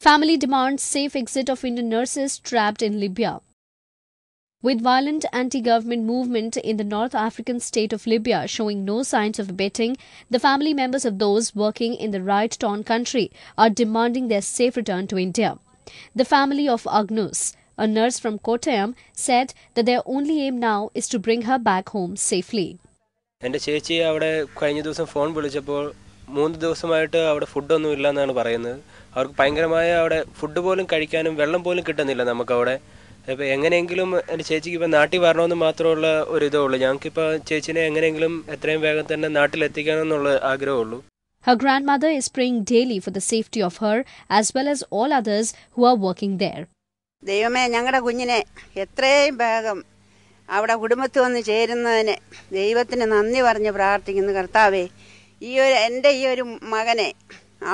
Family demands safe exit of Indian nurses trapped in Libya. With violent anti-government movement in the North African state of Libya showing no signs of abating, the family members of those working in the riot-torn country are demanding their safe return to India. The family of Agnus, a nurse from Kottayam, said that their only aim now is to bring her back home safely. എൻ്റെ ചേച്ചി അവിടെ കഴിഞ്ഞ ദിവസം phone വിളിച്ചപ്പോൾ 3 ദിവസമായിട്ട് അവിടെ ഫുഡൊന്നും ഇല്ലെന്നാണ് പറയുന്നത്. അവർക്ക് ഭയങ്കരമായ അവിടെ ഫുഡ് പോലും കഴിക്കാനും വെള്ളം പോലും കിട്ടുന്നില്ല നമുക്കവിടെ. അപ്പോൾ എങ്ങനെയെങ്കിലും എൻ്റെ ചേച്ചിക്ക് ഇപ്പോൾ നാട്ടിൽ വരണമെന്ന് മാത്രമുള്ള ഒരു ഇതേ ഉള്ളൂ. ഞങ്ങൾക്കിപ്പോൾ ചേച്ചിനെ എങ്ങനെയെങ്കിലും എത്രയും വേഗം തന്നെ നാട്ടിലെത്തിക്കണമെന്നുള്ള ആഗ്രഹമുള്ളൂ. Her grandmother is praying daily for the safety of her as well as all others who are working there. ദൈവമേ, ഞങ്ങളുടെ കുഞ്ഞിനെ എത്രയും വേഗം അവിടെ കുടുംബത്തിൽ വന്ന് ചേരുന്നതിന് ദൈവത്തിന് നന്ദി പറഞ്ഞ് പ്രാർത്ഥിക്കുന്നു. കർത്താവേ, എൻ്റെ ഈ ഒരു മകനെ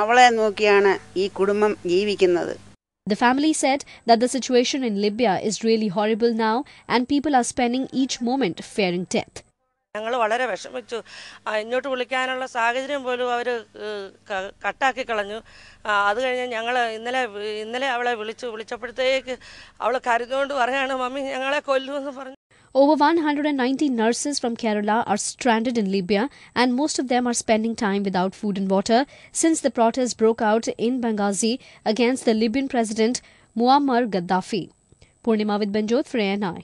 അവളെ നോക്കിയാണ് ഈ കുടുംബം ജീവിക്കുന്നത്. The family said that the situation in Libya is really horrible now and people are spending each moment fearing death. ഞങ്ങൾ വളരെ വിഷമിച്ചു. ഇങ്ങോട്ട് വിളിക്കാനുള്ള സാഹചര്യം പോലും അവർ കട്ടാക്കി കളഞ്ഞു. അത് കഴിഞ്ഞ് ഞങ്ങൾ ഇന്നലെ അവളെ വിളിച്ചപ്പോഴത്തേക്ക് അവൾ കരഞ്ഞുകൊണ്ട് പറയാണ്, മമ്മി ഞങ്ങളെ കൊല്ലുമെന്ന് പറഞ്ഞു. Over 190 nurses from Kerala are stranded in Libya and most of them are spending time without food and water since the protests broke out in Benghazi against the Libyan president Muammar Gaddafi. Purnima with Benjot for ANI.